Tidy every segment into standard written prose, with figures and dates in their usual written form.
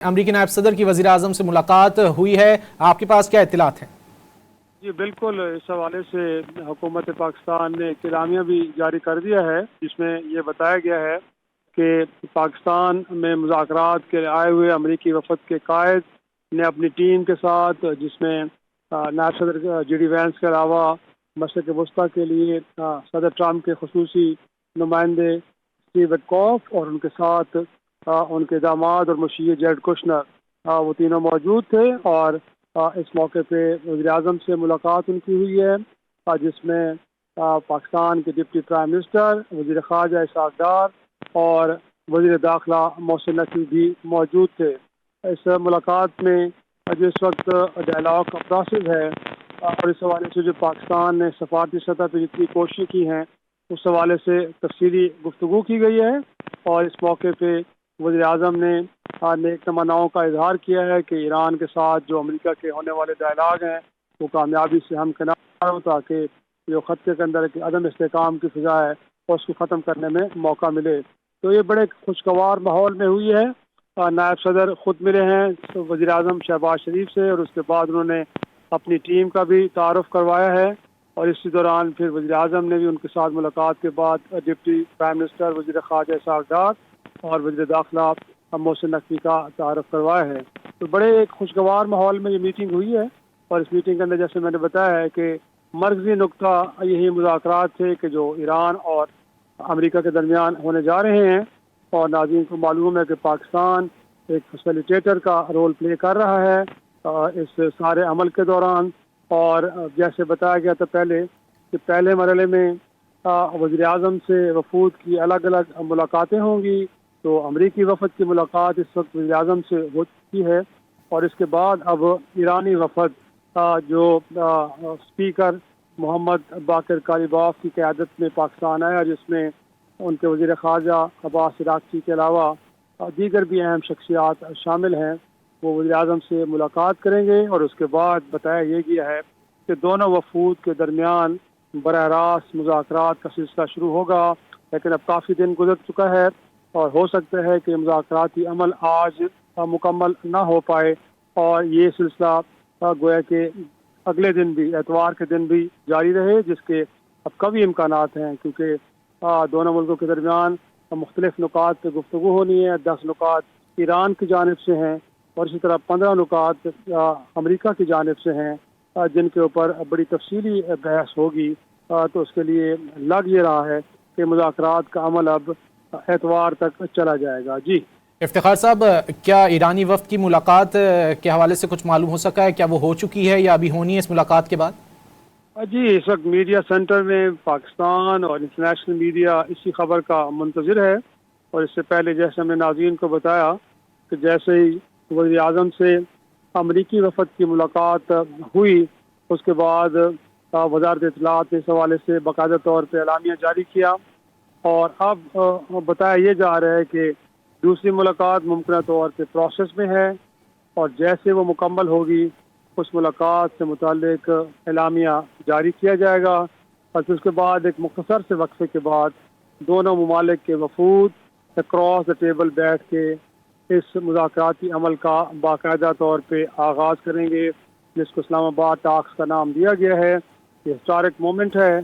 امریکی نائب صدر کی وزیر اعظم سے ملاقات ہوئی ہے، آپ کے پاس کیا اطلاعات ہیں؟ جی بالکل، اس حوالے سے حکومت پاکستان نے ایک اعلامیہ بھی جاری کر دیا ہے جس میں یہ بتایا گیا ہے کہ پاکستان میں مذاکرات کے آئے ہوئے امریکی وفد کے قائد نے اپنی ٹیم کے ساتھ، جس میں نائب صدر جے ڈی وینس کے علاوہ مشرق وسطیٰ کے لیے صدر ٹرمپ کے خصوصی نمائندے اسٹیو وٹکوف اور ان کے ساتھ ان کے داماد اور مشیر جیرڈ کشنر، وہ تینوں موجود تھے، اور اس موقع پہ وزیر اعظم سے ملاقات ان کی ہوئی ہے، جس میں پاکستان کے ڈپٹی پرائم منسٹر، وزیر خارجہ اسحاق ڈار اور وزیر داخلہ محسن نقوی بھی موجود تھے۔ اس ملاقات میں جو اس وقت ڈائلاگ کا پروسیس ہے اور اس حوالے سے جو پاکستان نے سفارتی سطح پہ جتنی کوششیں کی ہیں اس حوالے سے تفصیلی گفتگو کی گئی ہے، اور اس موقع پہ وزیر اعظم نے نیک تمناؤں کا اظہار کیا ہے کہ ایران کے ساتھ جو امریکہ کے ہونے والے ڈائلاگ ہیں وہ کامیابی سے ہمکنار ہوں، تاکہ جو خطے کے اندر عدم استحکام کی فضا ہے اس کو ختم کرنے میں موقع ملے۔ تو یہ بڑے خوشگوار ماحول میں ہوئی ہے۔ نائب صدر خود ملے ہیں وزیر اعظم شہباز شریف سے، اور اس کے بعد انہوں نے اپنی ٹیم کا بھی تعارف کروایا ہے، اور اسی دوران پھر وزیر اعظم نے بھی ان کے ساتھ ملاقات کے بعد ڈپٹی پرائم منسٹر، وزیر خارجہ اسحاق ڈار اور وزیر داخلہ محسن نقوی کا تعارف کروایا ہے۔ تو بڑے ایک خوشگوار ماحول میں یہ میٹنگ ہوئی ہے، اور اس میٹنگ کے اندر جیسے میں نے بتایا ہے کہ مرکزی نقطہ یہی مذاکرات تھے کہ جو ایران اور امریکہ کے درمیان ہونے جا رہے ہیں، اور ناظرین کو معلوم ہے کہ پاکستان ایک فیسیلیٹیٹر کا رول پلے کر رہا ہے اس سارے عمل کے دوران، اور جیسے بتایا گیا تھا پہلے کہ پہلے مرحلے میں وزیر اعظم سے وفود کی الگ الگ ملاقاتیں ہوں گی، تو امریکی وفد کی ملاقات اس وقت وزیر اعظم سے ہو چکی ہے، اور اس کے بعد اب ایرانی وفد جو اسپیکر محمد باقر کالیباف کی قیادت میں پاکستان آیا، جس میں ان کے وزیر خارجہ عباس عراقچی کے علاوہ دیگر بھی اہم شخصیات شامل ہیں، وہ وزیر اعظم سے ملاقات کریں گے، اور اس کے بعد بتایا یہ گیا ہے کہ دونوں وفود کے درمیان براہ راست مذاکرات کا سلسلہ شروع ہوگا، لیکن اب کافی دن گزر چکا ہے اور ہو سکتا ہے کہ مذاکراتی عمل آج مکمل نہ ہو پائے، اور یہ سلسلہ گویا کہ اگلے دن بھی، اتوار کے دن بھی جاری رہے، جس کے اب کبھی امکانات ہیں، کیونکہ دونوں ملکوں کے درمیان مختلف نکات پہ گفتگو ہونی ہے۔ 10 نکات ایران کی جانب سے ہیں، اور اسی طرح 15 نکات امریکہ کی جانب سے ہیں، جن کے اوپر بڑی تفصیلی بحث ہوگی۔ تو اس کے لیے لگ یہ رہا ہے کہ مذاکرات کا عمل اب اتوار تک چلا جائے گا۔ جی افتخار صاحب، کیا ایرانی وفد کی ملاقات کے حوالے سے کچھ معلوم ہو سکا ہے؟ کیا وہ ہو چکی ہے یا ابھی ہونی ہے اس ملاقات کے بعد؟ جی، اس وقت میڈیا سینٹر میں پاکستان اور انٹرنیشنل میڈیا اسی خبر کا منتظر ہے، اور اس سے پہلے جیسے ہم نے ناظرین کو بتایا کہ جیسے ہی وزیر اعظم سے امریکی وفد کی ملاقات ہوئی، اس کے بعد وزارت اطلاعات نے اس حوالے سے باقاعدہ طور پہ اعلامیہ جاری کیا، اور اب بتایا یہ جا رہا ہے کہ دوسری ملاقات ممکنہ طور پہ پروسیس میں ہے، اور جیسے وہ مکمل ہوگی اس ملاقات سے متعلق اعلامیہ جاری کیا جائے گا، اور پھر اس کے بعد ایک مختصر سے وقفے کے بعد دونوں ممالک کے وفود اکراس دا ٹیبل بیٹھ کے اس مذاکراتی عمل کا باقاعدہ طور پہ آغاز کریں گے، جس کو اسلام آباد ٹاکس کا نام دیا گیا ہے۔ یہ ہسٹورک مومنٹ ہے،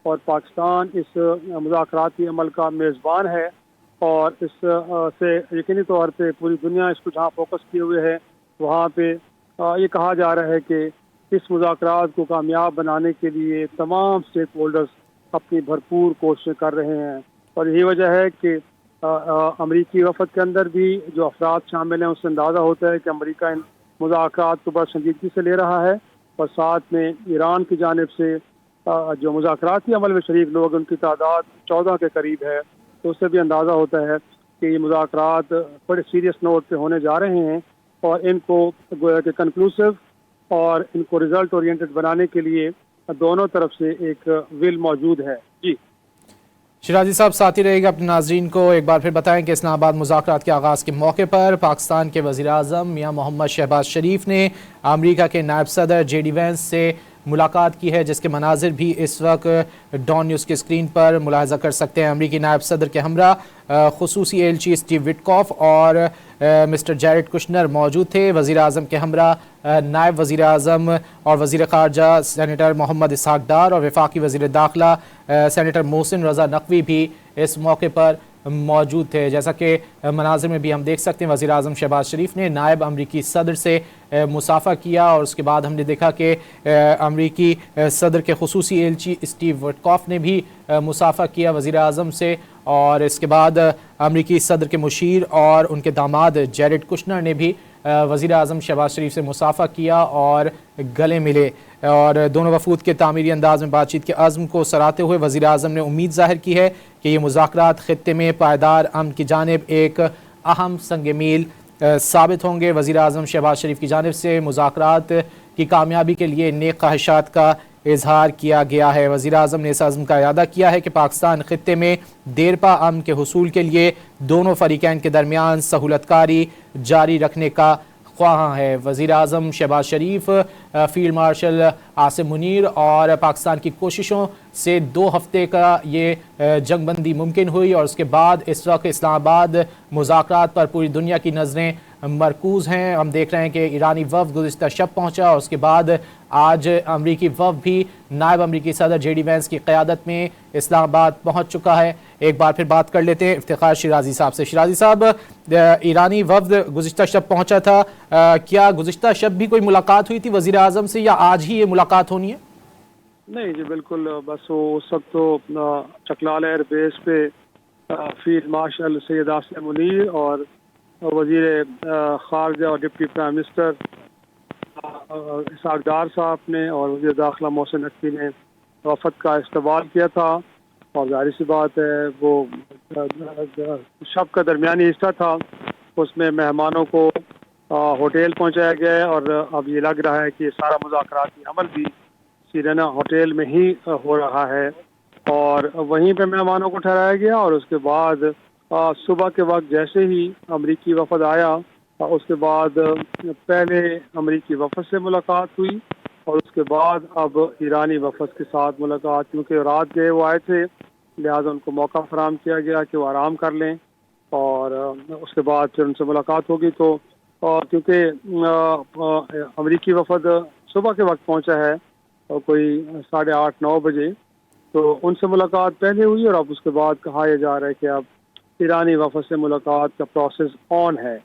اور پاکستان اس مذاکراتی عمل کا میزبان ہے، اور اس سے یقینی طور پہ پوری دنیا اس کو جہاں فوکس کیے ہوئے ہے، وہاں پہ یہ کہا جا رہا ہے کہ اس مذاکرات کو کامیاب بنانے کے لیے تمام اسٹیک ہولڈرز اپنی بھرپور کوششیں کر رہے ہیں، اور یہی وجہ ہے کہ امریکی وفد کے اندر بھی جو افراد شامل ہیں اس سے اندازہ ہوتا ہے کہ امریکہ ان مذاکرات کو بڑا سنجیدگی سے لے رہا ہے، اور ساتھ میں ایران کی جانب سے جو مذاکراتی عمل میں شریک لوگ ان کی تعداد 14 کے قریب ہے، تو اس سے بھی اندازہ ہوتا ہے کہ یہ مذاکرات بڑے سیریس نوٹ پہ ہونے جا رہے ہیں، اور ان کو گویا کہ کنکلوسیو اور ان کو ریزلٹ اورینٹڈ بنانے کے لیے دونوں طرف سے ایک ول موجود ہے۔ جی شیرازی صاحب ساتھ ہی رہے گا، اپنے ناظرین کو ایک بار پھر بتائیں کہ اسلام آباد مذاکرات کے آغاز کے موقع پر پاکستان کے وزیر اعظم میاں محمد شہباز شریف نے امریکہ کے نائب صدر جے ڈی وینس سے ملاقات کی ہے، جس کے مناظر بھی اس وقت ڈان نیوز کے سکرین پر ملاحظہ کر سکتے ہیں۔ امریکی نائب صدر کے ہمراہ خصوصی ایلچی اسٹیو وٹکاف اور مسٹر جیرڈ کشنر موجود تھے۔ وزیر اعظم کے ہمراہ نائب وزیر اعظم اور وزیر خارجہ سینیٹر محمد اسحاق ڈار اور وفاقی وزیر داخلہ سینیٹر محسن رضا نقوی بھی اس موقع پر موجود تھے۔ جیسا کہ مناظر میں بھی ہم دیکھ سکتے ہیں، وزیر اعظم شہباز شریف نے نائب امریکی صدر سے مصافحہ کیا، اور اس کے بعد ہم نے دیکھا کہ امریکی صدر کے خصوصی ایلچی اسٹیو وٹکاف نے بھی مصافحہ کیا وزیر اعظم سے، اور اس کے بعد امریکی صدر کے مشیر اور ان کے داماد جیرڈ کشنر نے بھی وزیر اعظم شہباز شریف سے مصافحہ کیا اور گلے ملے، اور دونوں وفود کے تعمیری انداز میں بات چیت کے عزم کو سراہتے ہوئے وزیر اعظم نے امید ظاہر کی ہے کہ یہ مذاکرات خطے میں پائیدار امن کی جانب ایک اہم سنگ میل ثابت ہوں گے۔ وزیر اعظم شہباز شریف کی جانب سے مذاکرات کی کامیابی کے لیے نیک خواہشات کا اظہار کیا گیا ہے۔ وزیر اعظم نے اس عزم کا اعادہ کیا ہے کہ پاکستان خطے میں دیرپا امن کے حصول کے لیے دونوں فریقین کے درمیان سہولت کاری جاری رکھنے کا خواہاں ہے۔ وزیر اعظم شہباز شریف، فیلڈ مارشل عاصم منیر اور پاکستان کی کوششوں سے 2 ہفتے کا یہ جنگ بندی ممکن ہوئی، اور اس کے بعد اس وقت اسلام آباد مذاکرات پر پوری دنیا کی نظریں مرکوز ہیں۔ ہم دیکھ رہے ہیں کہ ایرانی وفد گزشتہ شب پہنچا، اور اس کے بعد آج امریکی وفد بھی نائب امریکی صدر جے ڈی وینس کی قیادت میں اسلام آباد پہنچ چکا ہے۔ ایک بار پھر بات کر لیتے ہیں افتخار شیرازی صاحب سے۔ شیرازی صاحب، ایرانی وفد گزشتہ شب پہنچا تھا، کیا گزشتہ شب بھی کوئی ملاقات ہوئی تھی وزیر اعظم سے، یا آج ہی یہ ملاقات ہونی ہے؟ نہیں جی بالکل، بس وہ اس وقت تو چکلال ایئر بیس پہ فیلڈ مارشل سید عاصم منیر اور وزیر خارجہ اور deputy prime minister Ishaq Dar صاحب نے اور وزیر داخلہ محسن نقوی نے وفد کا استقبال کیا تھا، اور ظاہر سی بات ہے وہ شب کا درمیانی حصہ تھا، اس میں مہمانوں کو ہوٹل پہنچایا گیا ہے، اور اب یہ لگ رہا ہے کہ یہ سارا مذاکراتی عمل بھی سیرینا ہوٹل میں ہی ہو رہا ہے، اور وہیں پہ مہمانوں کو ٹھہرایا گیا، اور اس کے بعد صبح کے وقت جیسے ہی امریکی وفد آیا، اس کے بعد پہلے امریکی وفد سے ملاقات ہوئی، اور اس کے بعد اب ایرانی وفد کے ساتھ ملاقات، کیونکہ رات گئے وہ آئے تھے، لہٰذا ان کو موقع فراہم کیا گیا کہ وہ آرام کر لیں، اور اس کے بعد پھر ان سے ملاقات ہوگی۔ تو کیونکہ امریکی وفد صبح کے وقت پہنچا ہے اور کوئی 8:30-9 بجے، تو ان سے ملاقات پہلے ہوئی، اور اب اس کے بعد کہا یہ جا رہا ہے کہ اب ایرانی وفد سے ملاقات کا پروسیس آن ہے،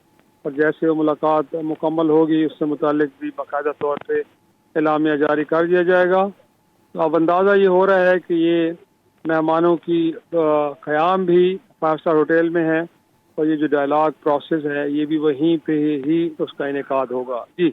اور جیسے وہ ملاقات مکمل ہوگی اس سے متعلق بھی باقاعدہ طور پہ اعلامیہ جاری کر دیا جائے گا۔ تو اب اندازہ یہ ہو رہا ہے کہ یہ مہمانوں کی قیام بھی 5 اسٹار ہوٹل میں ہے، اور یہ جو ڈائلاگ پروسیس ہے یہ بھی وہیں پہ ہی اس کا انعقاد ہوگا۔ جی